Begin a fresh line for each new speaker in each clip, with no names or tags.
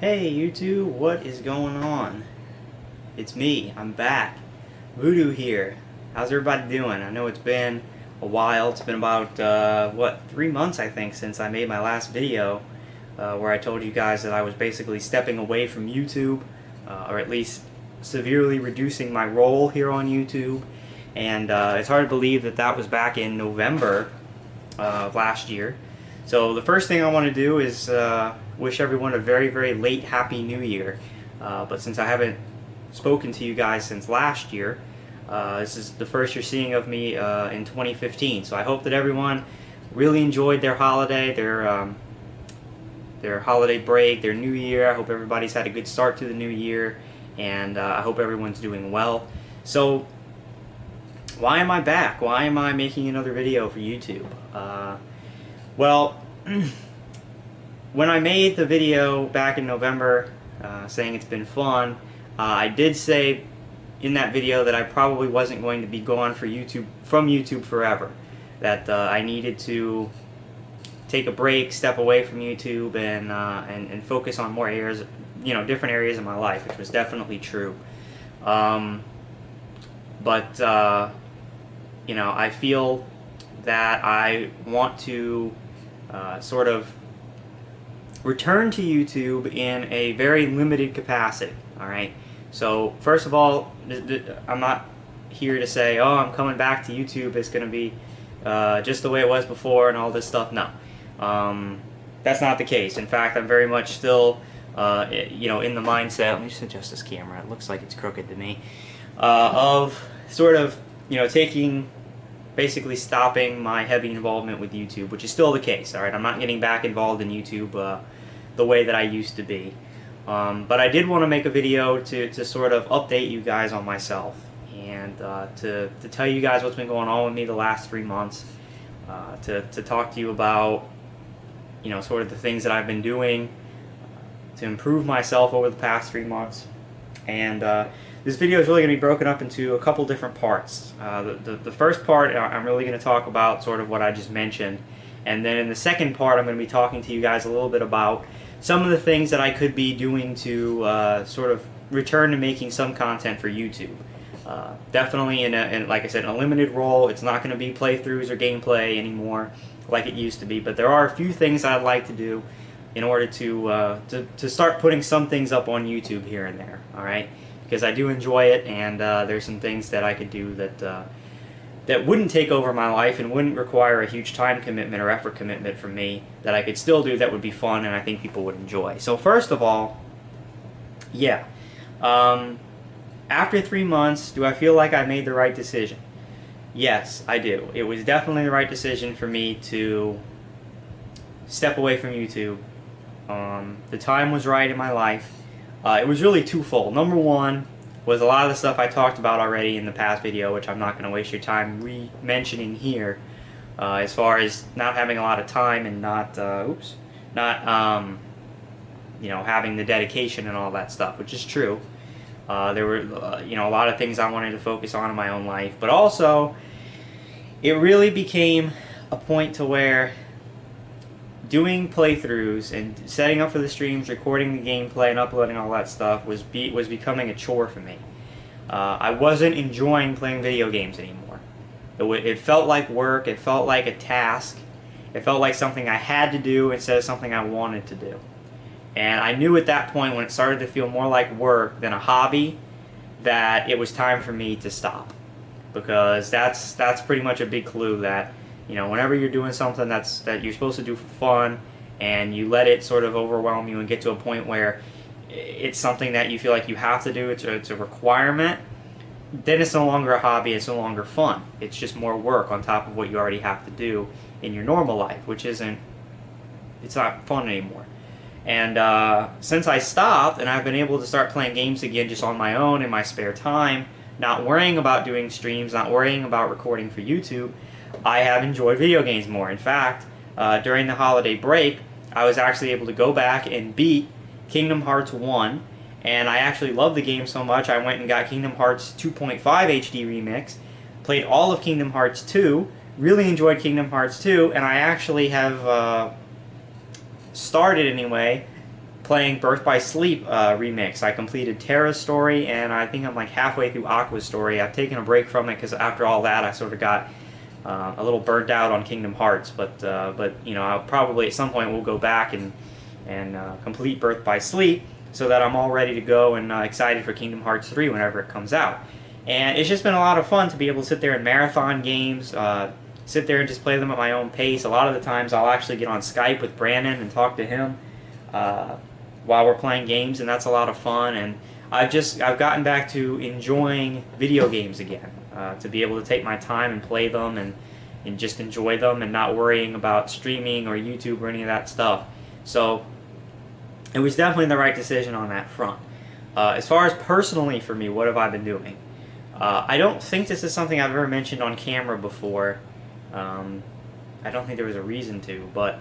Hey YouTube, what is going on? It's me, I'm back. Voodoo here. How's everybody doing? I know it's been a while. It's been about, 3 months I think since I made my last video where I told you guys that I was basically stepping away from YouTube, or at least severely reducing my role here on YouTube. And it's hard to believe that that was back in November of last year. So the first thing I want to do is wish everyone a very, very late Happy New Year. But since I haven't spoken to you guys since last year, this is the first you're seeing of me in 2015. So I hope that everyone really enjoyed their holiday, their holiday break, their New Year. I hope everybody's had a good start to the new year, and I hope everyone's doing well. So why am I back? Why am I making another video for YouTube? Well, when I made the video back in November saying it's been fun, I did say in that video that I probably wasn't going to be gone from YouTube forever. That I needed to take a break, step away from YouTube, and focus on more areas, different areas of my life, which was definitely true. I feel that I want to sort of return to YouTube in a very limited capacity. Alright, so first of all, I'm not here to say, oh, I'm coming back to YouTube, it's going to be just the way it was before and all this stuff. No, that's not the case. In fact, I'm very much still in the mindset, let me just adjust this camera, it looks like it's crooked to me, of sort of basically stopping my heavy involvement with YouTube, which is still the case. Alright, I'm not getting back involved in YouTube the way that I used to be. But I did want to make a video to sort of update you guys on myself, and to tell you guys what's been going on with me the last 3 months, to talk to you about sort of the things that I've been doing to improve myself over the past 3 months. And this video is really going to be broken up into a couple different parts. The first part, I'm really going to talk about sort of what I just mentioned, and then in the second part I'm going to be talking to you guys a little bit about some of the things that I could be doing to sort of return to making some content for YouTube. Definitely in like I said, in a limited role. It's not going to be playthroughs or gameplay anymore like it used to be, but there are a few things I'd like to do in order to start putting some things up on YouTube here and there. Alright? Because I do enjoy it, and there's some things that I could do that wouldn't take over my life and wouldn't require a huge time commitment or effort commitment from me, that I could still do that would be fun and I think people would enjoy. So first of all, yeah, after 3 months, do I feel like I made the right decision? Yes, I do. It was definitely the right decision for me to step away from YouTube. The time was right in my life. It was really twofold. Number one was a lot of the stuff I talked about already in the past video, which I'm not going to waste your time re-mentioning here, as far as not having a lot of time and not having the dedication and all that stuff, which is true. There were a lot of things I wanted to focus on in my own life, but also it really became a point to where doing playthroughs and setting up for the streams, recording the gameplay, and uploading all that stuff was becoming a chore for me. I wasn't enjoying playing video games anymore. It felt like work. It felt like a task. It felt like something I had to do instead of something I wanted to do. And I knew at that point, when it started to feel more like work than a hobby, that it was time for me to stop. Because that's pretty much a big clue that whenever you're doing something that you're supposed to do for fun, and you let it sort of overwhelm you and get to a point where it's something that you feel like you have to do, it's a requirement, then it's no longer a hobby, it's no longer fun. It's just more work on top of what you already have to do in your normal life, which it's not fun anymore. And since I stopped, and I've been able to start playing games again just on my own in my spare time, not worrying about doing streams, not worrying about recording for YouTube, I have enjoyed video games more. In fact, during the holiday break, I was actually able to go back and beat Kingdom Hearts 1, and I actually loved the game so much I went and got Kingdom Hearts 2.5 HD Remix, played all of Kingdom Hearts 2, really enjoyed Kingdom Hearts 2, and I actually have started anyway playing Birth by Sleep remix. I completed Terra's story, and I think I'm like halfway through Aqua's story. I've taken a break from it because after all that, I sort of got a little burnt out on Kingdom Hearts. But you know, I'll probably at some point we'll go back and complete Birth by Sleep so that I'm all ready to go and excited for Kingdom Hearts 3 whenever it comes out. And it's just been a lot of fun to be able to sit there and marathon games, sit there and just play them at my own pace. A lot of the times I'll actually get on Skype with Brandon and talk to him while we're playing games, and that's a lot of fun. And I've gotten back to enjoying video games again, to be able to take my time and play them and just enjoy them and not worrying about streaming or YouTube or any of that stuff. So it was definitely the right decision on that front. As far as personally for me, what have I been doing? I don't think this is something I've ever mentioned on camera before. I don't think there was a reason to, but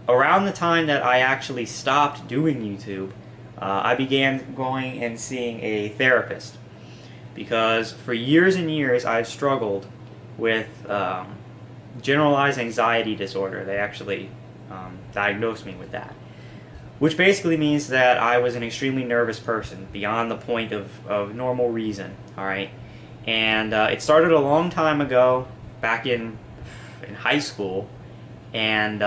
around the time that I actually stopped doing YouTube, I began going and seeing a therapist, because for years and years I've struggled with generalized anxiety disorder. They actually diagnosed me with that, which basically means that I was an extremely nervous person beyond the point of normal reason. All right, and it started a long time ago, back in high school, and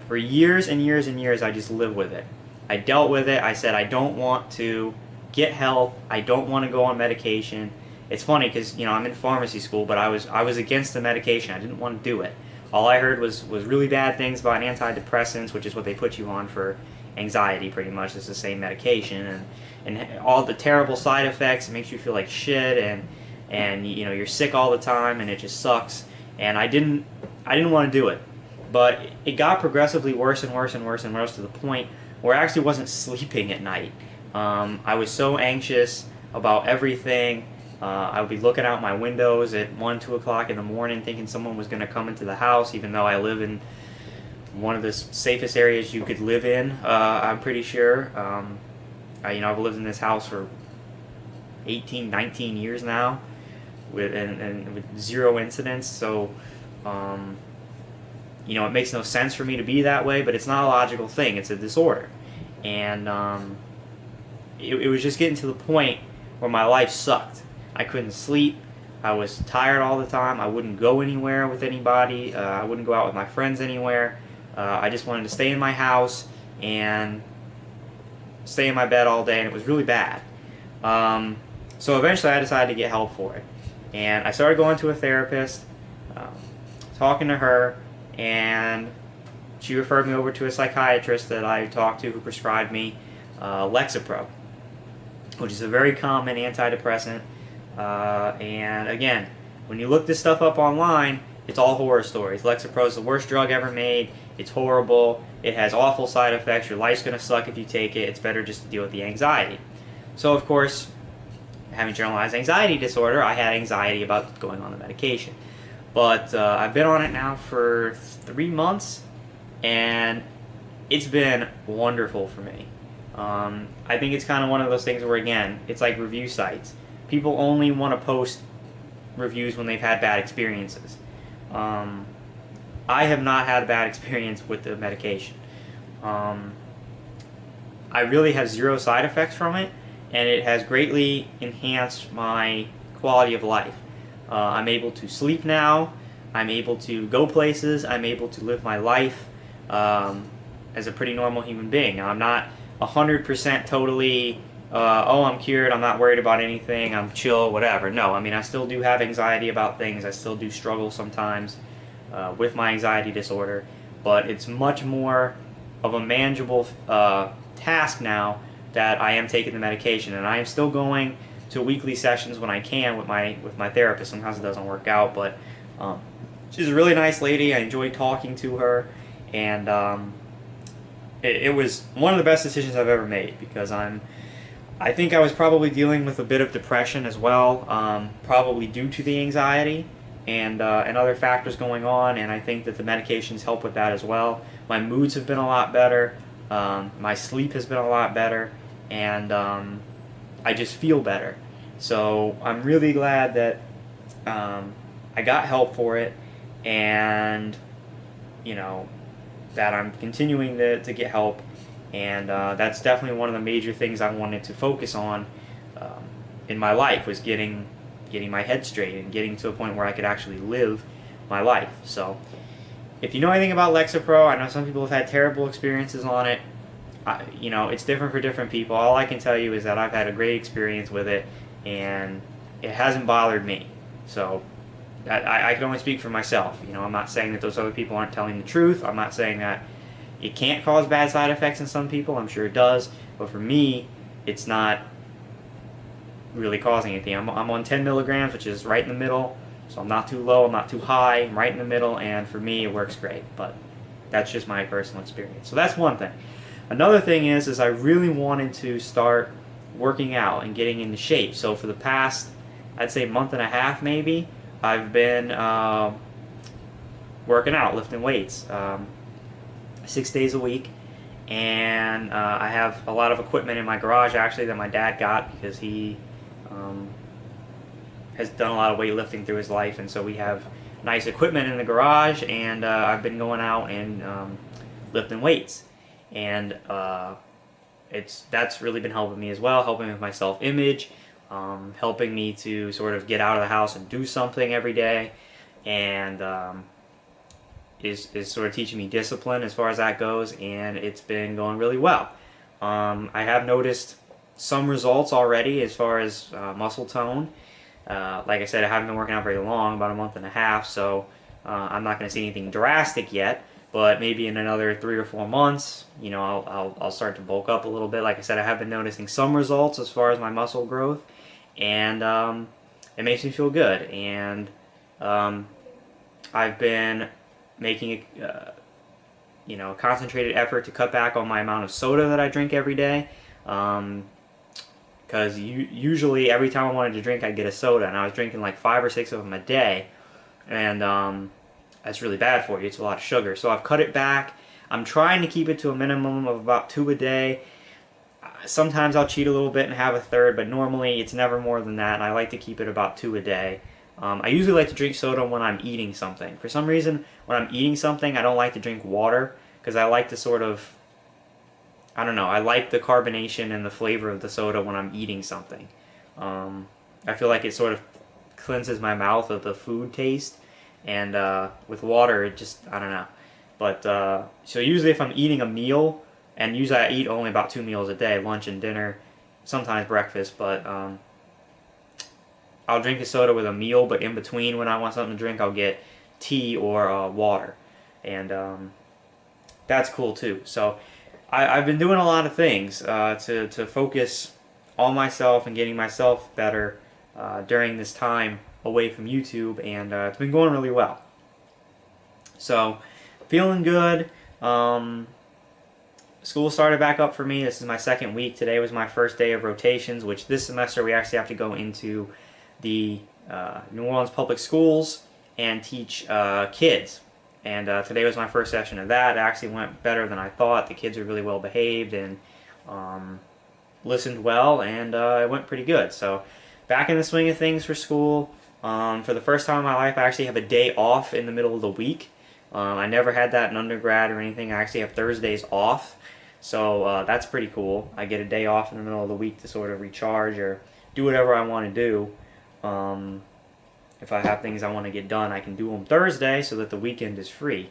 for years and years and years I just lived with it. I dealt with it. I said I don't want to get help. I don't want to go on medication. It's funny because, you know, I'm in pharmacy school, but I was against the medication. I didn't want to do it. All I heard was really bad things about antidepressants, which is what they put you on for anxiety pretty much. It's the same medication, and all the terrible side effects. It makes you feel like shit, and you know, you're sick all the time, and it just sucks. And I didn't want to do it. But it got progressively worse and worse and worse and worse to the point where I actually wasn't sleeping at night. I was so anxious about everything. I would be looking out my windows at 1, 2 o'clock in the morning thinking someone was going to come into the house, even though I live in one of the safest areas you could live in, I'm pretty sure. I've lived in this house for 18, 19 years now with zero incidents, so it makes no sense for me to be that way, but it's not a logical thing. It's a disorder. And it was just getting to the point where my life sucked. I couldn't sleep. I was tired all the time. I wouldn't go anywhere with anybody. I wouldn't go out with my friends anywhere. I just wanted to stay in my house and stay in my bed all day, and it was really bad. So eventually I decided to get help for it. And I started going to a therapist, talking to her, and she referred me over to a psychiatrist that I talked to who prescribed me Lexapro, which is a very common antidepressant. And again, when you look this stuff up online, it's all horror stories. Lexapro is the worst drug ever made. It's horrible. It has awful side effects. Your life's going to suck if you take it. It's better just to deal with the anxiety. So, of course, having generalized anxiety disorder, I had anxiety about going on the medication. But I've been on it now for 3 months, and it's been wonderful for me. I think it's kind of one of those things where, again, it's like review sites. People only want to post reviews when they've had bad experiences. I have not had a bad experience with the medication. I really have zero side effects from it, and it has greatly enhanced my quality of life. I'm able to sleep now. I'm able to go places. I'm able to live my life as a pretty normal human being. Now, I'm not 100% totally, I'm cured, I'm not worried about anything, I'm chill, whatever. No, I mean, I still do have anxiety about things. I still do struggle sometimes with my anxiety disorder, but it's much more of a manageable task now that I am taking the medication, and I am still going to weekly sessions when I can with my therapist. Sometimes it doesn't work out, but she's a really nice lady. I enjoyed talking to her, and it was one of the best decisions I've ever made, because I think I was probably dealing with a bit of depression as well, probably due to the anxiety and other factors going on, and I think that the medications help with that as well. My moods have been a lot better, my sleep has been a lot better, and I just feel better. So I'm really glad that I got help for it, and that I'm continuing to get help, and that's definitely one of the major things I wanted to focus on in my life, was getting my head straight and getting to a point where I could actually live my life. So if you know anything about Lexapro, I know some people have had terrible experiences on it. You know, it's different for different people. All I can tell you is that I've had a great experience with it, and it hasn't bothered me. So I can only speak for myself. You know, I'm not saying that those other people aren't telling the truth. I'm not saying that it can't cause bad side effects in some people. I'm sure it does. But for me, it's not really causing anything. I'm on 10 milligrams, which is right in the middle. So I'm not too low, I'm not too high, I'm right in the middle, and for me it works great. But that's just my personal experience. So that's one thing. Another thing is I really wanted to start working out and getting into shape. So for the past, I'd say month and a half maybe, I've been working out, lifting weights 6 days a week. And I have a lot of equipment in my garage actually that my dad got, because he has done a lot of weightlifting through his life, and so we have nice equipment in the garage, and I've been going out and lifting weights, and that's really been helping me as well, helping with my self-image, helping me to sort of get out of the house and do something every day, and is sort of teaching me discipline as far as that goes, and it's been going really well. I have noticed some results already as far as muscle tone. Like I said, I haven't been working out very long, about a month and a half, so I'm not going to see anything drastic yet, but maybe in another 3 or 4 months, you know, I'll start to bulk up a little bit. Like I said, I have been noticing some results as far as my muscle growth, and it makes me feel good, and I've been making a you know, concentrated effort to cut back on my amount of soda that I drink every day, because usually every time I wanted to drink, I'd get a soda, and I was drinking like 5 or 6 of them a day, and that's really bad for you. It's a lot of sugar. So I've cut it back. I'm trying to keep it to a minimum of about 2 a day. Sometimes I'll cheat a little bit and have a third, but normally it's never more than that, and I like to keep it about 2 a day. I usually like to drink soda when I'm eating something. For some reason, when I'm eating something, I don't like to drink water, because I like to sort of, I don't know, I like the carbonation and the flavor of the soda when I'm eating something. I feel like it sort of cleanses my mouth of the food taste, and with water, it just, I don't know. But, so usually if I'm eating a meal, and usually I eat only about 2 meals a day, lunch and dinner, sometimes breakfast, but I'll drink a soda with a meal, but in between when I want something to drink, I'll get tea or water, and that's cool too. So I've been doing a lot of things to focus on myself and getting myself better during this time away from YouTube, and it's been going really well. So feeling good. School started back up for me. This is my 2nd week. Today was my first day of rotations, which this semester we actually have to go into the New Orleans public schools and teach kids. And today was my first session of that. It actually went better than I thought. The kids were really well behaved and listened well, and it went pretty good. So back in the swing of things for school. For the first time in my life, I actually have a day off in the middle of the week. I never had that in undergrad or anything. I actually have Thursdays off. So that's pretty cool. I get a day off in the middle of the week to sort of recharge or do whatever I want to do. If I have things I want to get done, I can do them Thursday so that the weekend is free.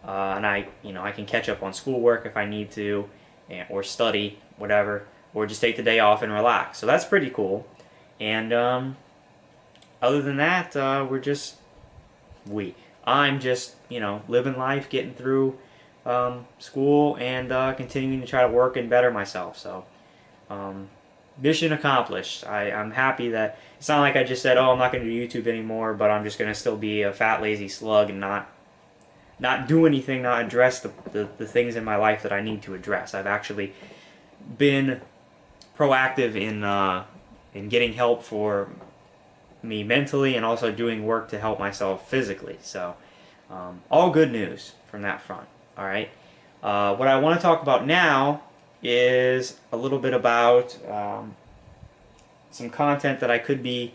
And I can catch up on schoolwork if I need to, or study, whatever, or just take the day off and relax. So that's pretty cool. And other than that, I'm just, living life, getting through school, and continuing to try to work and better myself. So mission accomplished. I'm happy that it's not like I just said, oh, I'm not going to do YouTube anymore, but I'm just going to still be a fat, lazy slug and not do anything, not address the things in my life that I need to address. I've actually been proactive in getting help for me mentally, and also doing work to help myself physically. So all good news from that front. All right. What I want to talk about now is a little bit about some content that I could be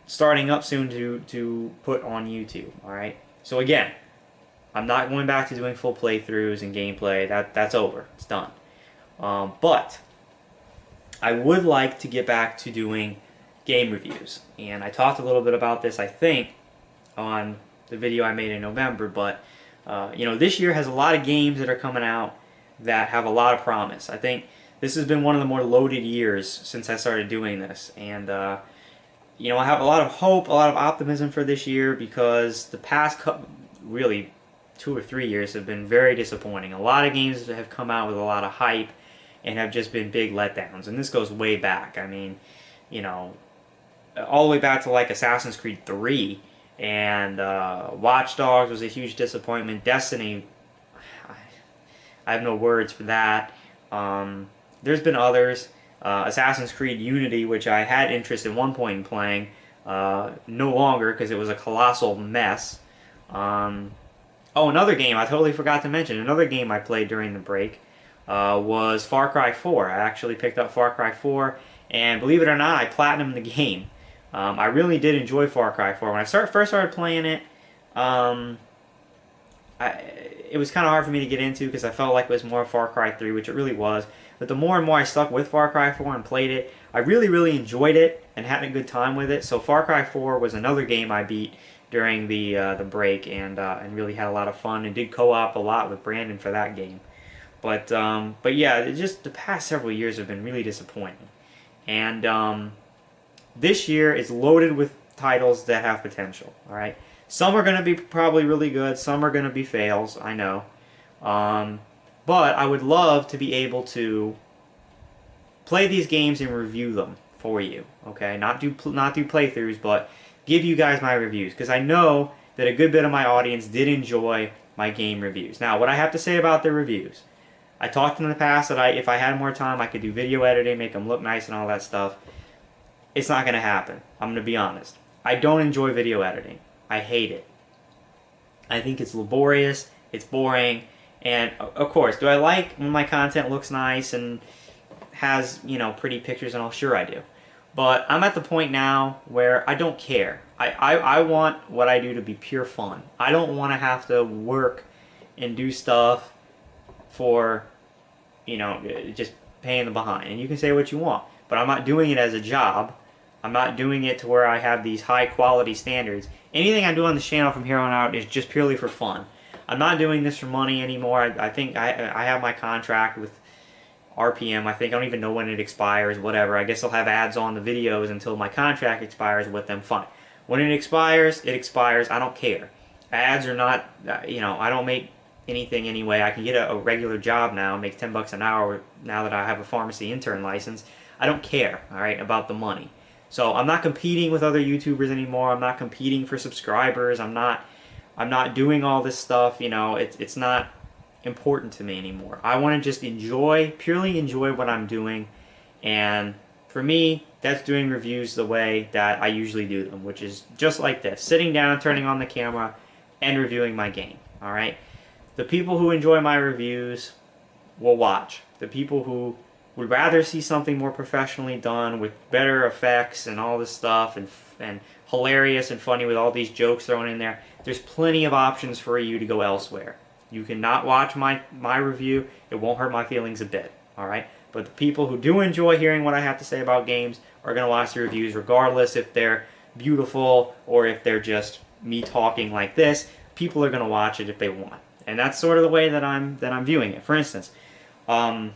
starting up soon to put on YouTube. All right. So again, I'm not going back to doing full playthroughs and gameplay. That's over. It's done. But I would like to get back to doing game reviews. And I talked a little bit about this, I think, on the video I made in November. But, you know, this year has a lot of games that are coming out that have a lot of promise. I think this has been one of the more loaded years since I started doing this. And, you know, I have a lot of hope, a lot of optimism for this year because the past really 2 or 3 years have been very disappointing. A lot of games have come out with a lot of hype and have just been big letdowns. And this goes way back. I mean, you know, all the way back to like Assassin's Creed 3 and Watch Dogs was a huge disappointment. Destiny, I have no words for that. There's been others. Assassin's Creed Unity, which I had interest at one point in playing, no longer because it was a colossal mess. Oh, another game I totally forgot to mention. Another game I played during the break was Far Cry 4. I actually picked up Far Cry 4, and believe it or not, I platinumed the game. I really did enjoy Far Cry 4. When I first started playing it, it was kind of hard for me to get into because I felt like it was more Far Cry 3, which it really was. But the more and more I stuck with Far Cry 4 and played it, I really, really enjoyed it and had a good time with it. So Far Cry 4 was another game I beat during the break and really had a lot of fun and did co-op a lot with Brandon for that game. But yeah, just the past several years have been really disappointing. And this year is loaded with titles that have potential. All right, some are going to be probably really good, some are going to be fails. I know, but I would love to be able to play these games and review them for you. Okay, not do playthroughs, but give you guys my reviews because I know that a good bit of my audience did enjoy my game reviews. Now, what I have to say about the reviews, I talked in the past that if I had more time, I could do video editing, make them look nice and all that stuff. It's not going to happen. I'm going to be honest. I don't enjoy video editing. I hate it. I think it's laborious, it's boring, and of course, do I like when my content looks nice and has, you know, pretty pictures and all? Sure I do. But I'm at the point now where I don't care. I want what I do to be pure fun. I don't want to have to work and do stuff for, you know, just paying the behind. And you can say what you want, but I'm not doing it as a job. I'm not doing it to where I have these high quality standards. Anything I do on this channel from here on out is just purely for fun. I'm not doing this for money anymore. I think I have my contract with RPM. I think I don't even know when it expires, whatever. I guess I'll have ads on the videos until my contract expires with them. Fine. When it expires, it expires. I don't care. Ads are not, you know, I don't make anything anyway. I can get a regular job now, make 10 bucks an hour now that I have a pharmacy intern license. I don't care, all right, about the money. So I'm not competing with other YouTubers anymore. I'm not competing for subscribers. I'm not doing all this stuff, you know. It's not important to me anymore. I want to just purely enjoy what I'm doing, and for me, that's doing reviews the way that I usually do them, which is just like this, sitting down, turning on the camera, and reviewing my game, all right? The people who enjoy my reviews will watch. The people who would rather see something more professionally done with better effects and all this stuff and hilarious and funny with all these jokes thrown in there, there's plenty of options for you to go elsewhere. You cannot watch my review. It won't hurt my feelings a bit, all right? But the people who do enjoy hearing what I have to say about games are going to watch the reviews regardless if they're beautiful or if they're just me talking like this. People are going to watch it if they want. And that's sort of the way that I'm viewing it. For instance, oh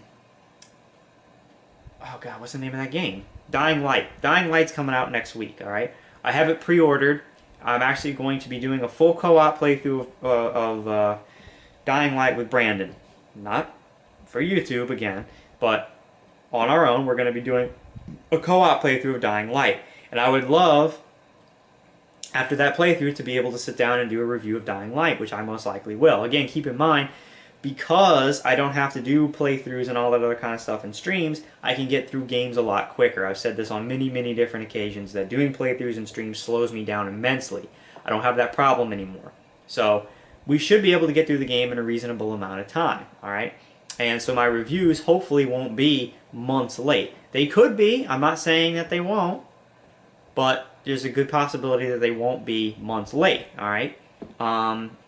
god, what's the name of that game? Dying Light. Dying Light's coming out next week, all right? I have it pre-ordered. I'm actually going to be doing a full co-op playthrough of Dying Light with Brandon. Not for YouTube again, but on our own, we're going to be doing a co-op playthrough of Dying Light. And I would love, after that playthrough, to be able to sit down and do a review of Dying Light, which I most likely will. Again, keep in mind, because I don't have to do playthroughs and all that other kind of stuff in streams, I can get through games a lot quicker. I've said this on many, many different occasions, that doing playthroughs and streams slows me down immensely. I don't have that problem anymore. So we should be able to get through the game in a reasonable amount of time, all right? And so my reviews hopefully won't be months late. They could be. I'm not saying that they won't, but there's a good possibility that they won't be months late, all right?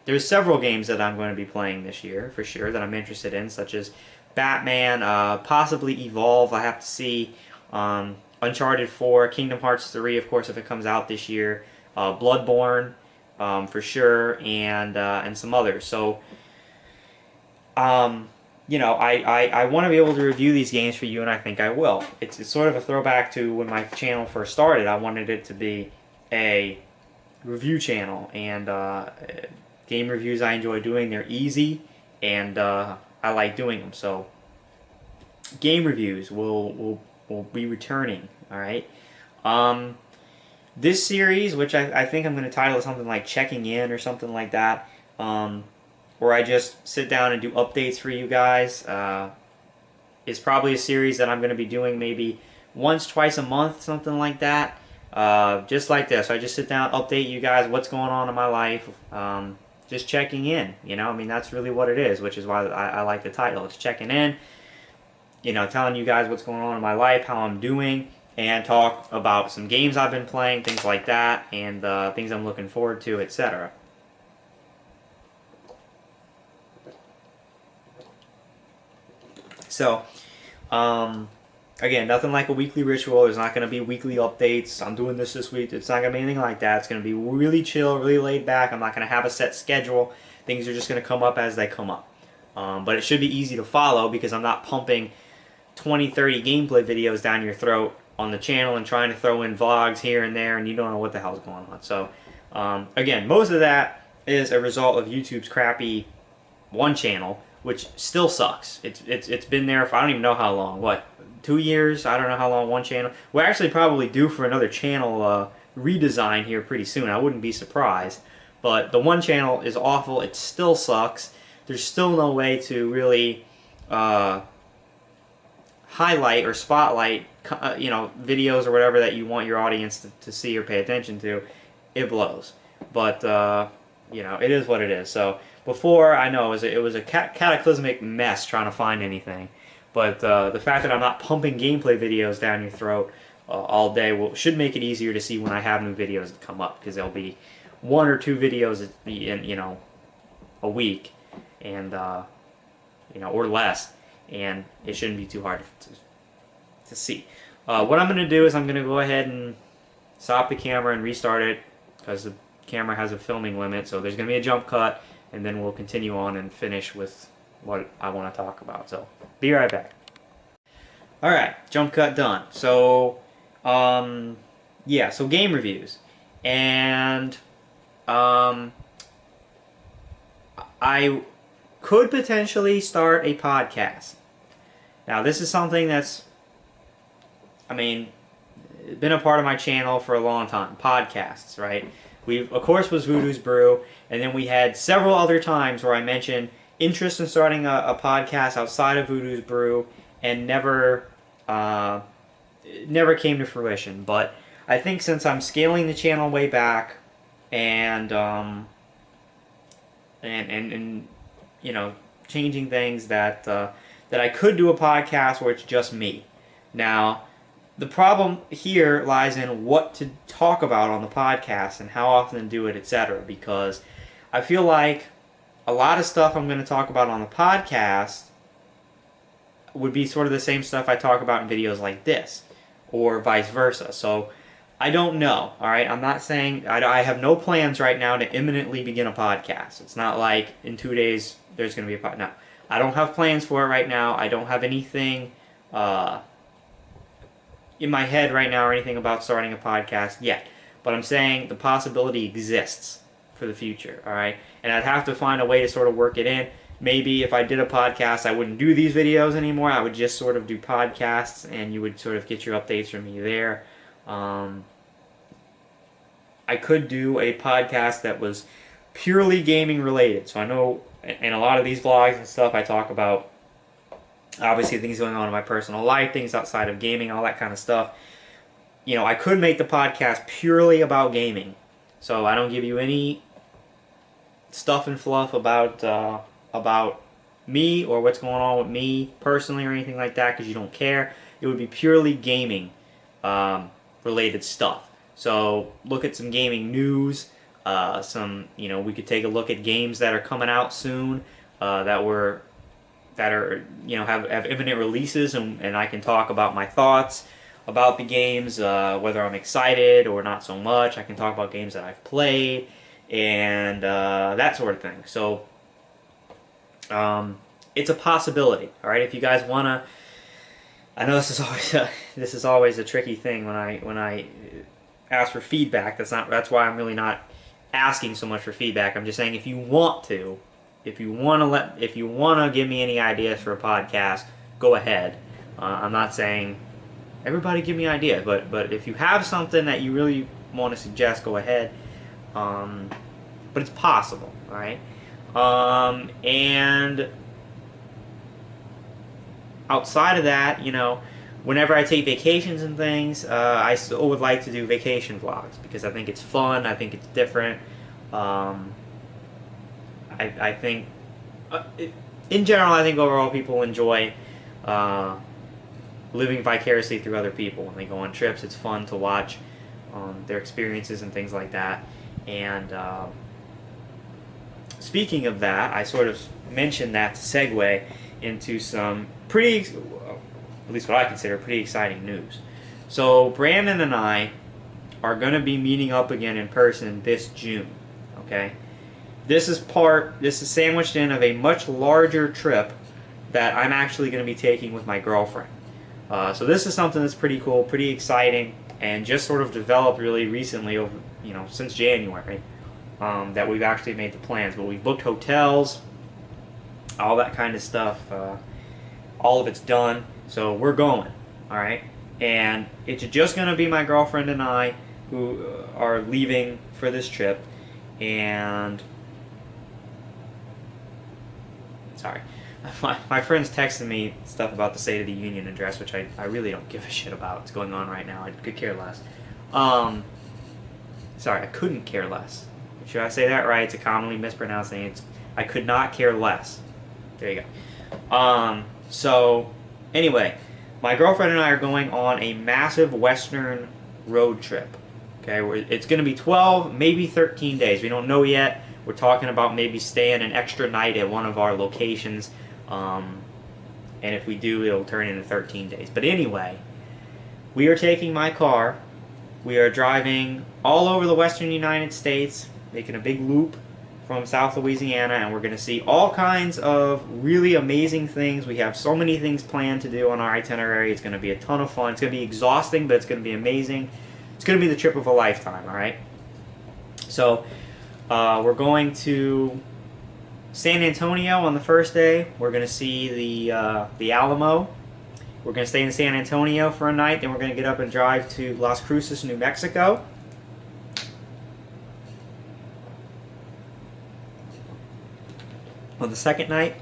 There's several games that I'm going to be playing this year, for sure, that I'm interested in, such as Batman, possibly Evolve. I have to see. Uncharted 4, Kingdom Hearts 3, of course, if it comes out this year. Bloodborne, for sure, and some others. So, you know, I want to be able to review these games for you, and I think I will. It's sort of a throwback to when my channel first started. I wanted it to be a review channel, and game reviews I enjoy doing. They're easy, and I like doing them. So, game reviews will be returning. All right. This series, which I think I'm going to title something like Checking In or something like that, where I just sit down and do updates for you guys, is probably a series that I'm going to be doing maybe once, twice a month, something like that. Just like this. I just sit down, update you guys what's going on in my life, just checking in. You know, I mean, that's really what it is, which is why I like the title. It's Checking In. You know, telling you guys what's going on in my life, how I'm doing, and talk about some games I've been playing, things like that, and things I'm looking forward to, etc. So, again, nothing like a weekly ritual. There's not going to be weekly updates. I'm doing this week. It's not going to be anything like that. It's going to be really chill, really laid back. I'm not going to have a set schedule. Things are just going to come up as they come up. But it should be easy to follow because I'm not pumping 20, 30 gameplay videos down your throat on the channel and trying to throw in vlogs here and there, and you don't know what the hell's going on. So, again, most of that is a result of YouTube's crappy one channel, which still sucks. It's been there for I don't even know how long. What, 2 years? I don't know how long one channel. We're actually probably due for another channel redesign here pretty soon. I wouldn't be surprised. But the one channel is awful. It still sucks. There's still no way to really highlight or spotlight, you know, videos or whatever that you want your audience to see or pay attention to. It blows. But, you know, it is what it is. So before, I know it was a cataclysmic mess trying to find anything. But the fact that I'm not pumping gameplay videos down your throat all day should make it easier to see when I have new videos that come up, because there'll be 1 or 2 videos in, you know, a week, and you know, or less, and it shouldn't be too hard to see. What I'm going to do is I'm going to go ahead and stop the camera and restart it, because the camera has a filming limit. So there's going to be a jump cut, and then we'll continue on and finish with what I want to talk about. So be right back. All right, jump cut done. So yeah, so game reviews, and I could potentially start a podcast. Now, this is something that's, I mean, been a part of my channel for a long time. Podcasts, right? Of course, was Voodoo's Brew, and then we had several other times where I mentioned interest in starting a podcast outside of Voodoo's Brew, and never came to fruition. But I think since I'm scaling the channel way back, and you know, changing things, that I could do a podcast where it's just me. Now, the problem here lies in what to talk about on the podcast and how often to do it, etc. Because I feel like a lot of stuff I'm going to talk about on the podcast would be sort of the same stuff I talk about in videos like this, or vice versa. So I don't know, all right? I'm not saying, I have no plans right now to imminently begin a podcast. It's not like in 2 days there's going to be a podcast. No, I don't have plans for it right now. I don't have anything in my head right now or anything about starting a podcast yet. But I'm saying the possibility exists for the future, all right? And I'd have to find a way to sort of work it in. Maybe if I did a podcast, I wouldn't do these videos anymore. I would just sort of do podcasts, and you would sort of get your updates from me there. I could do a podcast that was purely gaming related. So I know in a lot of these vlogs and stuff, I talk about obviously things going on in my personal life, things outside of gaming, all that kind of stuff. You know, I could make the podcast purely about gaming. So I don't give you any stuff and fluff about me or what's going on with me personally or anything like that, because you don't care. It would be purely gaming related stuff. So look at some gaming news, you know, we could take a look at games that are coming out soon, that we're that are, have imminent releases, and I can talk about my thoughts about the games, whether I'm excited or not so much. I can talk about games that I've played and that sort of thing. So it's a possibility. All right, if you guys wanna, I know this is always a tricky thing when I ask for feedback. That's why I'm really not asking so much for feedback. I'm just saying, if you want to give me any ideas for a podcast, go ahead. I'm not saying everybody give me ideas, but if you have something that you really want to suggest, go ahead. But it's possible, all right? And outside of that, whenever I take vacations and things, I still would like to do vacation vlogs because I think it's fun. I think it's different. I think, in general, I think overall people enjoy living vicariously through other people when they go on trips. It's fun to watch their experiences and things like that. And speaking of that, I sort of mentioned that to segue into some at least what I consider pretty exciting news. So Brandon and I are going to be meeting up again in person this June. Okay, this is sandwiched in of a much larger trip that I'm actually going to be taking with my girlfriend. So this is something that's pretty cool, pretty exciting, and just sort of developed really recently over, since January, that we've actually made the plans. But we've booked hotels, all that kind of stuff. All of it's done, so we're going. All right, and it's just going to be my girlfriend and I who are leaving for this trip. And sorry, my friend's texting me stuff about the State of the Union address, which I really don't give a shit about what's going on right now. I could care less. Sorry, I couldn't care less. Should I say that right? It's a commonly mispronounced thing. I could not care less. There you go. So, anyway, my girlfriend and I are going on a massive Western road trip. Okay, it's going to be 12, maybe 13 days. We don't know yet. We're talking about maybe staying an extra night at one of our locations. And if we do, it'll turn into 13 days. But anyway, we are taking my car. We are driving all over the western United States, making a big loop from South Louisiana, and we're going to see all kinds of really amazing things. We have so many things planned to do on our itinerary. It's going to be a ton of fun. It's going to be exhausting, but it's going to be amazing. It's going to be the trip of a lifetime, all right? So we're going to San Antonio on the first day. We're going to see the Alamo. We're going to stay in San Antonio for a night. Then we're going to get up and drive to Las Cruces, New Mexico. On the second night.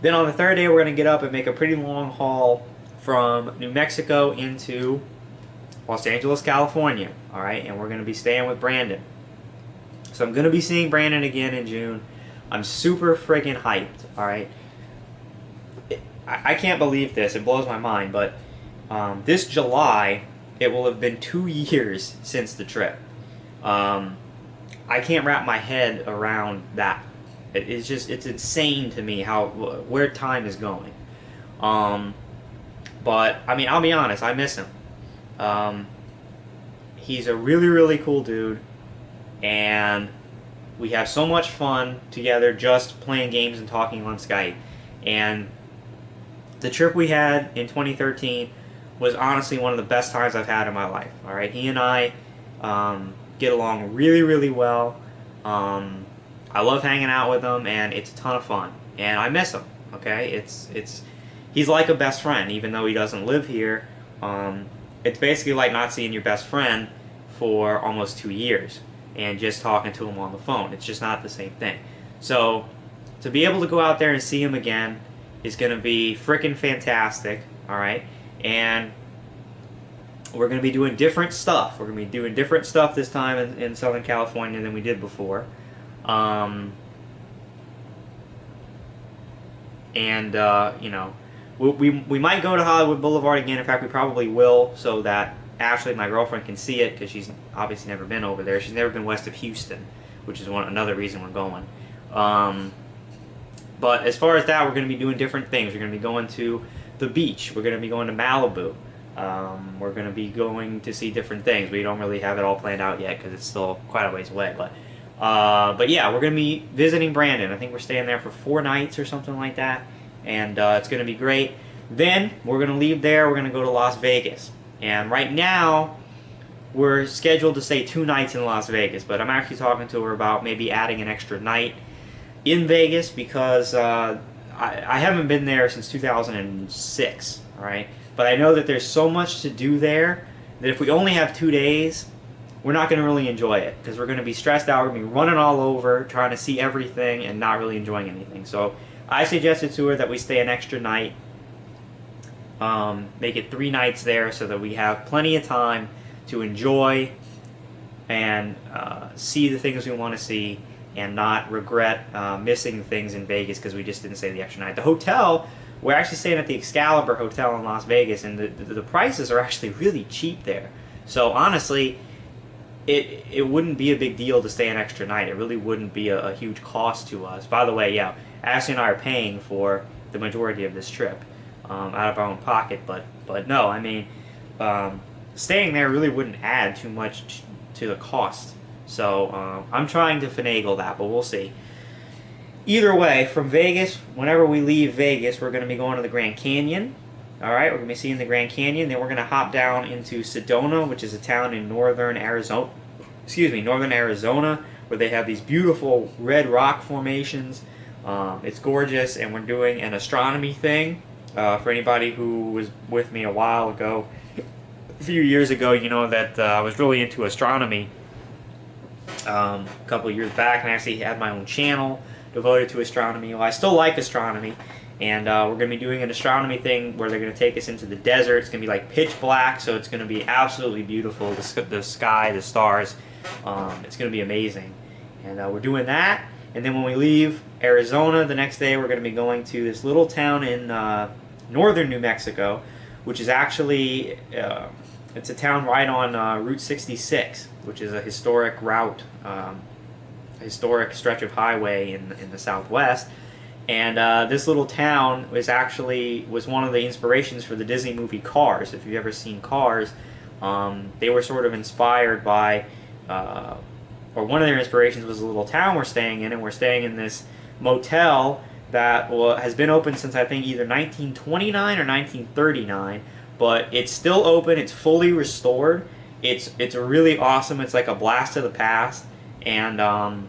Then on the third day, we're going to get up and make a pretty long haul from New Mexico into Los Angeles, California. All right, and we're going to be staying with Brandon. So I'm going to be seeing Brandon again in June. I'm super friggin' hyped. All right, I can't believe this. It blows my mind, but this July it will have been 2 years since the trip. I can't wrap my head around that. It's insane to me where time is going. But I mean, I'll be honest, I miss him. He's a really, really cool dude, and we have so much fun together just playing games and talking on Skype. And the trip we had in 2013 was honestly one of the best times I've had in my life. All right, he and I get along really, really well. I love hanging out with him, and it's a ton of fun. And I miss him. Okay, he's like a best friend, even though he doesn't live here. It's basically like not seeing your best friend for almost 2 years and just talking to him on the phone. It's just not the same thing. So to be able to go out there and see him again is going to be freaking fantastic. All right, and we're going to be doing different stuff. We're going to be doing different stuff this time in Southern California than we did before. We might go to Hollywood Boulevard again. In fact, we probably will, so that Ashley, my girlfriend, can see it, because she's obviously never been over there. She's never been west of Houston, which is another reason we're going. But as far as that, we're going to be doing different things. We're going to be going to the beach. We're going to be going to Malibu. We're going to be going to see different things. We don't really have it all planned out yet because it's still quite a ways away. But yeah, we're going to be visiting Brandon. I think we're staying there for 4 nights or something like that. And it's going to be great. Then we're going to leave there. We're going to go to Las Vegas. And right now, we're scheduled to stay 2 nights in Las Vegas. But I'm actually talking to her about maybe adding an extra night in Vegas because I haven't been there since 2006, all right? But I know that there's so much to do there that if we only have 2 days, we're not going to really enjoy it because we're going to be stressed out. We're going to be running all over, trying to see everything and not really enjoying anything. So I suggested to her that we stay an extra night, make it 3 nights there so that we have plenty of time to enjoy and see the things we want to see and not regret missing things in Vegas because we just didn't stay the extra night. The hotel, we're actually staying at the Excalibur Hotel in Las Vegas, and the prices are actually really cheap there. So honestly, it wouldn't be a big deal to stay an extra night. It really wouldn't be a huge cost to us. By the way, yeah, Ashley and I are paying for the majority of this trip out of our own pocket, but no, I mean, staying there really wouldn't add too much to the cost. So I'm trying to finagle that, but we'll see. Either way, from Vegas, whenever we leave Vegas, we're going to be going to the Grand Canyon. All right, we're going to be seeing the Grand Canyon. Then we're going to hop down into Sedona, which is a town in northern Arizona. Northern Arizona, where they have these beautiful red rock formations. It's gorgeous, and we're doing an astronomy thing. For anybody who was with me a while ago, a few years ago, you know that I was really into astronomy. A couple of years back, and I actually had my own channel devoted to astronomy. Well, I still like astronomy, and we're going to be doing an astronomy thing where they're going to take us into the desert. It's going to be like pitch black, so it's going to be absolutely beautiful. The sky, the stars, it's going to be amazing. And we're doing that, and then when we leave Arizona the next day, we're going to be going to this little town in northern New Mexico, which is actually it's a town right on Route 66, which is a historic route, a historic stretch of highway in the Southwest. And this little town was one of the inspirations for the Disney movie Cars. If you've ever seen Cars, they were sort of inspired by, or one of their inspirations was the little town we're staying in, and we're staying in this motel that has been open since I think either 1929 or 1939. But it's still open. It's fully restored. It's really awesome. It's like a blast of the past, and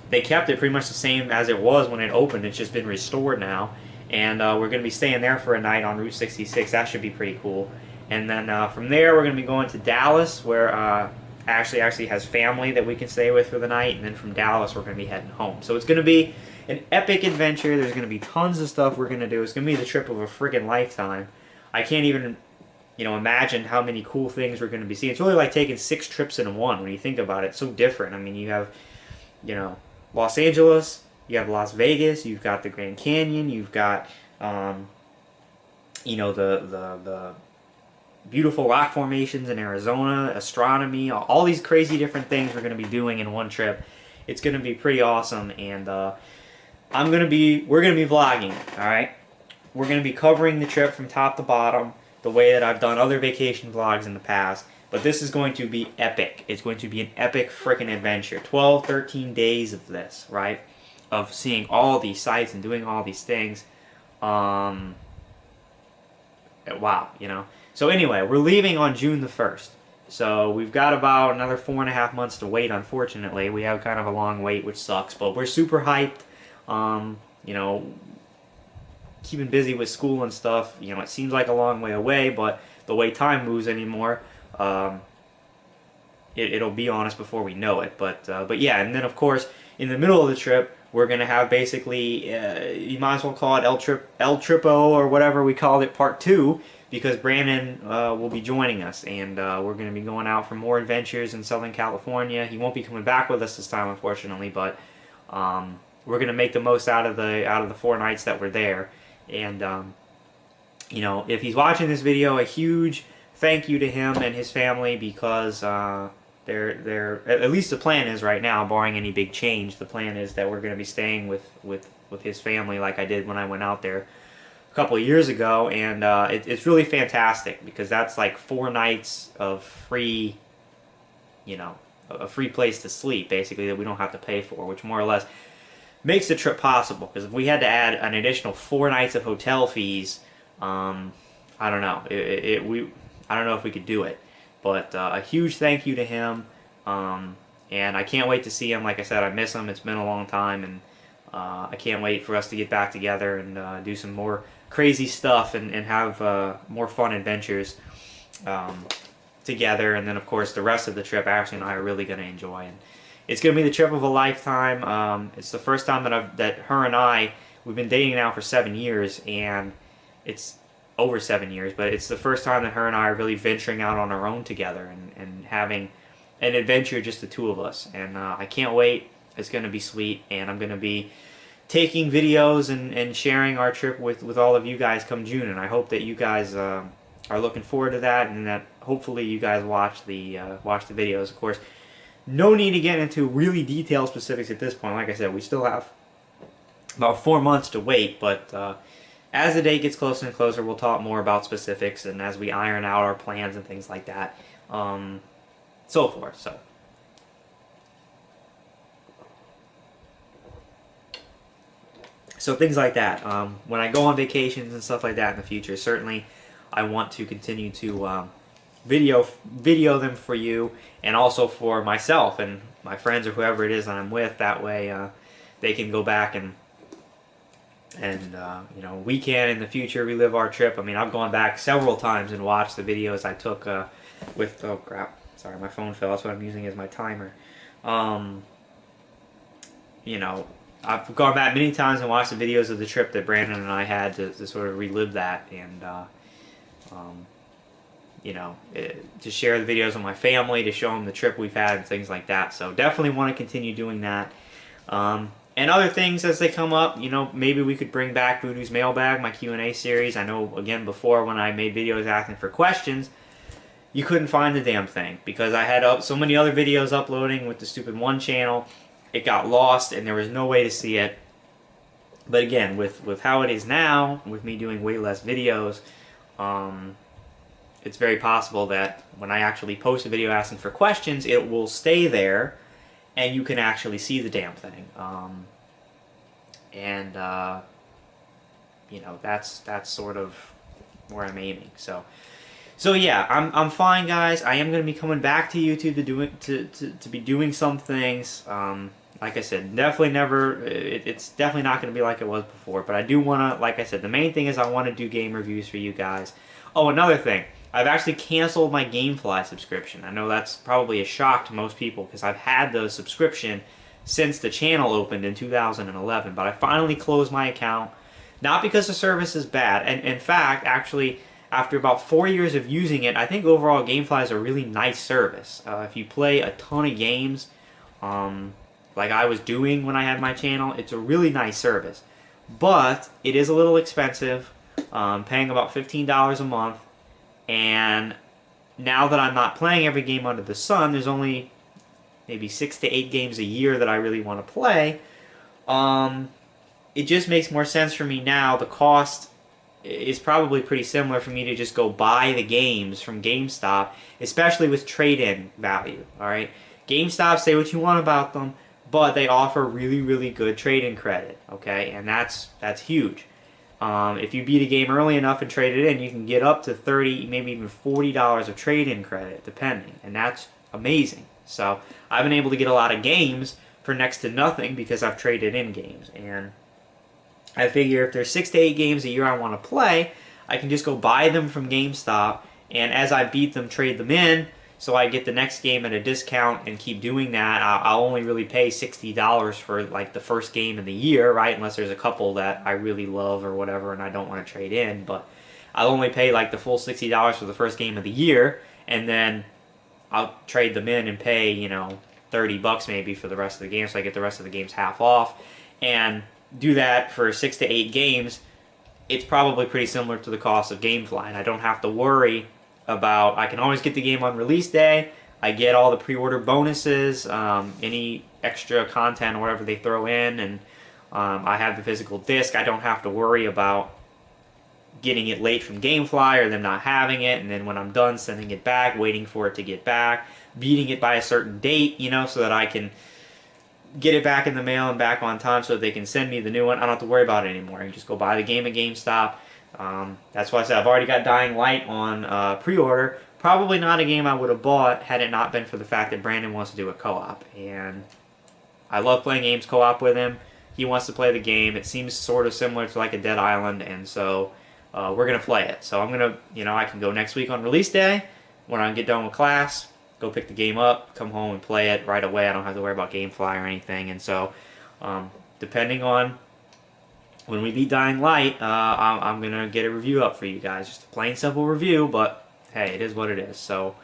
they kept it pretty much the same as it was when it opened. It's just been restored now, and we're going to be staying there for a night on Route 66. That should be pretty cool. And then from there, we're going to be going to Dallas, where Ashley actually has family that we can stay with for the night, and then from Dallas, we're going to be heading home. So it's going to be an epic adventure. There's going to be tons of stuff we're going to do. It's going to be the trip of a friggin' lifetime. I can't even imagine how many cool things we're going to be seeing. It's really like taking 6 trips in one when you think about it. It's so different. I mean, you have, Los Angeles, you have Las Vegas, you've got the Grand Canyon, you've got, the beautiful rock formations in Arizona, astronomy, all these crazy different things we're going to be doing in one trip. It's going to be pretty awesome, and we're going to be vlogging it, all right? We're going to be covering the trip from top to bottom, the way that I've done other vacation vlogs in the past, but this is going to be epic. It's going to be an epic freaking adventure. 12, 13 days of this, right? Of seeing all these sights and doing all these things. Wow, So anyway, we're leaving on June the 1st. So we've got about another 4.5 months to wait, unfortunately. We have kind of a long wait, which sucks, but we're super hyped. Keeping busy with school and stuff, it seems like a long way away, but the way time moves anymore, it'll be on us before we know it. But yeah, and then of course, in the middle of the trip, we're gonna have basically, you might as well call it El Tripo or whatever we called it, Part 2, because Brandon will be joining us, and we're gonna be going out for more adventures in Southern California. He won't be coming back with us this time, unfortunately, but we're gonna make the most out of the 4 nights that we're there. And if he's watching this video, a huge thank you to him and his family, because they're at least the plan is right now, barring any big change, the plan is that we're going to be staying with with his family like I did when I went out there a couple of years ago, and it's really fantastic because that's like 4 nights of free, you know, a free place to sleep basically that we don't have to pay for, which more or less makes the trip possible. Because if we had to add an additional 4 nights of hotel fees, I don't know, I don't know if we could do it. But a huge thank you to him, and I can't wait to see him. Like I said, I miss him. It's been a long time, and I can't wait for us to get back together and do some more crazy stuff and have more fun adventures together. And then, of course, the rest of the trip, Ashley and I are really going to enjoy. And it's going to be the trip of a lifetime. It's the first time that her and we've been dating now for 7 years, and it's over 7 years, but it's the first time that her and I are really venturing out on our own together and having an adventure, just the two of us. And I can't wait. It's going to be sweet, and I'm going to be taking videos and sharing our trip with all of you guys come June, and I hope that you guys are looking forward to that, and that hopefully you guys watch the videos. Of course, no need to get into really detailed specifics at this point. Like I said, we still have about 4 months to wait, but as the date gets closer and closer, we'll talk more about specifics, and as we iron out our plans and things like that, so forth. So things like that. When I go on vacations and stuff like that in the future, certainly I want to continue to video them for you, and also for myself and my friends or whoever it is that I'm with. That way they can go back and you know, we can in the future relive our trip. I mean, I've gone back several times and watched the videos I took with, oh crap, sorry, my phone fell. That's what I'm using as my timer. You know, I've gone back many times and watched the videos of the trip that Brandon and I had to sort of relive that, and you know, to share the videos with my family, to show them the trip we've had and things like that. So definitely want to continue doing that. And other things as they come up, you know, maybe we could bring back Voodoo's Mailbag, my Q&A series. I know, again, before when I made videos asking for questions, you couldn't find the damn thing because I had so many other videos uploading with the stupid one channel. It got lost and there was no way to see it. But again, with how it is now, with me doing way less videos, it's very possible that when I actually post a video asking for questions, it will stay there and you can actually see the damn thing. You know, that's sort of where I'm aiming. So yeah, I'm fine, guys. I am going to be coming back to YouTube to be doing some things. Like I said, definitely never. It's definitely not going to be like it was before. But I do want to, like I said, the main thing is I want to do game reviews for you guys. Oh, another thing. I've actually canceled my GameFly subscription. I know that's probably a shock to most people because I've had the subscription since the channel opened in 2011. But I finally closed my account, not because the service is bad. And in fact, actually, after about 4 years of using it, I think overall GameFly is a really nice service. If you play a ton of games, like I was doing when I had my channel, it's a really nice service. But it is a little expensive, paying about $15 a month. And now that I'm not playing every game under the sun, there's only maybe 6 to 8 games a year that I really want to play. It just makes more sense for me now. The cost is probably pretty similar for me to just go buy the games from GameStop, especially with trade-in value. Alright, GameStop, say what you want about them, but they offer really, really good trade-in credit. Okay, and that's huge. If you beat a game early enough and trade it in, you can get up to $30, maybe even $40 of trade-in credit, depending, and that's amazing. So I've been able to get a lot of games for next to nothing because I've traded in games, and I figure if there's 6 to 8 games a year I want to play, I can just go buy them from GameStop, and as I beat them, trade them in, so I get the next game at a discount and keep doing that. I'll only really pay $60 for like the first game of the year, right? Unless there's a couple that I really love or whatever and I don't want to trade in. But I'll only pay like the full $60 for the first game of the year, and then I'll trade them in and pay, you know, $30 maybe for the rest of the game, so I get the rest of the games half off. And do that for 6 to 8 games. It's probably pretty similar to the cost of GameFly, and I don't have to worry about, I can always get the game on release day. I get all the pre-order bonuses, any extra content or whatever they throw in, and I have the physical disc. I don't have to worry about getting it late from GameFly or them not having it, and then when I'm done sending it back, waiting for it to get back, beating it by a certain date, you know, so that I can get it back in the mail and back on time so that they can send me the new one. I don't have to worry about it anymore. I can just go buy the game at GameStop. That's why I said I've already got Dying Light on pre-order. Probably not a game I would have bought had it not been for the fact that Brandon wants to do a co-op. And I love playing games co-op with him. He wants to play the game. It seems sort of similar to like a Dead Island, and so we're going to play it. So I'm going to, you know, I can go next week on release day when I get done with class, go pick the game up, come home and play it right away. I don't have to worry about GameFly or anything. And so depending on when we beat Dying Light, I'm going to get a review up for you guys. Just a plain simple review, but hey, it is what it is. So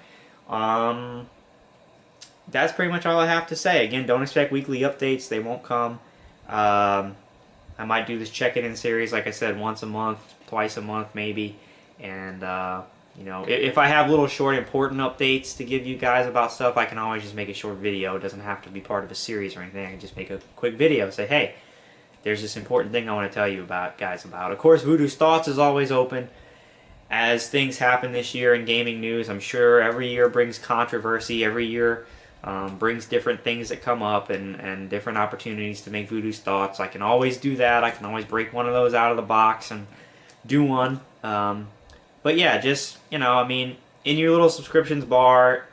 that's pretty much all I have to say. Again, don't expect weekly updates. They won't come. I might do this Checkin In series, like I said, once a month, twice a month maybe. And, you know, if I have little short important updates to give you guys about stuff, I can always just make a short video. It doesn't have to be part of a series or anything. I can just make a quick video. Say, hey, there's this important thing I want to tell you guys about. Of course, Voodoo's Thoughts is always open. As things happen this year in gaming news, I'm sure every year brings controversy. Every year brings different things that come up and different opportunities to make Voodoo's Thoughts. I can always do that. I can always break one of those out of the box and do one. But yeah, just, you know, I mean, in your little subscriptions bar,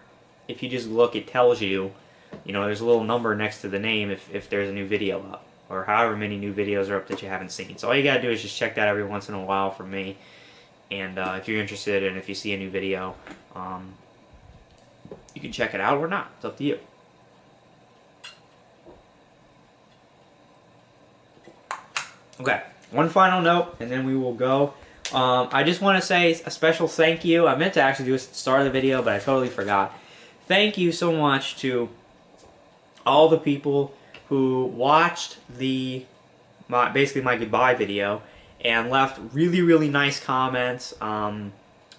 if you just look, it tells you, you know, there's a little number next to the name if there's a new video up, or however many new videos are up that you haven't seen. So all you gotta do is just check that every once in a while for me. And if you're interested and if you see a new video, you can check it out or not. It's up to you. Okay, one final note, and then we will go. I just want to say a special thank you. I meant to actually do this at the start of the video, but I totally forgot. Thank you so much to all the people who watched basically my goodbye video and left really, really nice comments,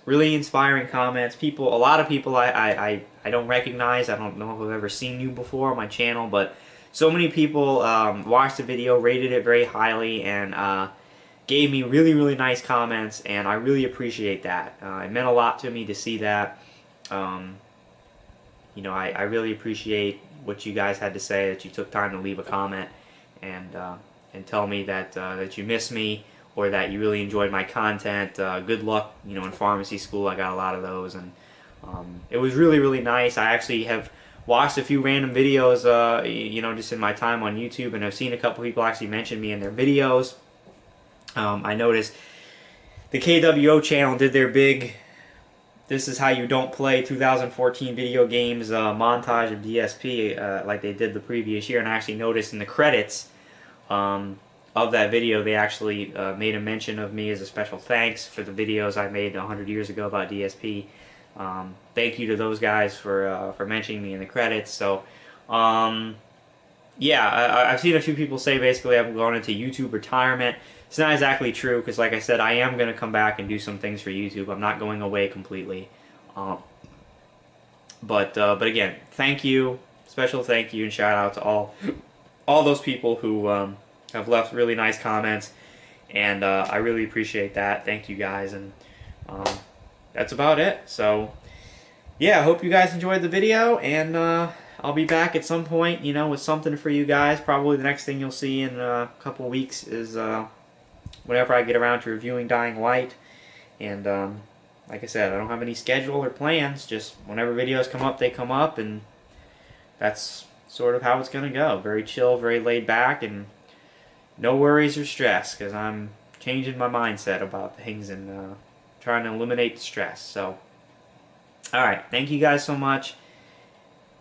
really inspiring comments. A lot of people I don't recognize. I don't know if I've ever seen you before on my channel, but so many people watched the video, rated it very highly, and gave me really, really nice comments, and I really appreciate that. It meant a lot to me to see that. You know, I really appreciate what you guys had to say, that you took time to leave a comment and tell me that that you miss me, or that you really enjoyed my content. Good luck, you know, in pharmacy school. I got a lot of those, and it was really, really nice. I actually have watched a few random videos, you know, just in my time on YouTube, and I've seen a couple people actually mention me in their videos. I noticed the KWO channel did their big "This is how you don't play 2014 video games" montage of DSP like they did the previous year, and I actually noticed in the credits of that video they actually made a mention of me as a special thanks for the videos I made 100 years ago about DSP. Thank you to those guys for mentioning me in the credits. So yeah, I've seen a few people say basically I'm going into YouTube retirement. It's not exactly true, because like I said, I am going to come back and do some things for YouTube. I'm not going away completely. But again, thank you, special thank you, and shout out to all those people who have left really nice comments, and I really appreciate that. Thank you guys, and that's about it. So yeah, I hope you guys enjoyed the video, and I'll be back at some point, you know, with something for you guys. Probably the next thing you'll see in a couple of weeks is whenever I get around to reviewing Dying Light. And like I said, I don't have any schedule or plans. Just whenever videos come up, they come up, and that's sort of how it's going to go. Very chill, very laid back, and no worries or stress, because I'm changing my mindset about things and trying to eliminate the stress. So, alright, thank you guys so much.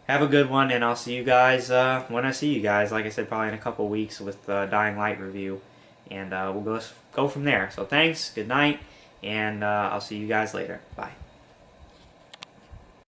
Have a good one, and I'll see you guys when I see you guys. Like I said, probably in a couple weeks with Dying Light review. And we'll go from there. So thanks, good night, and I'll see you guys later. Bye.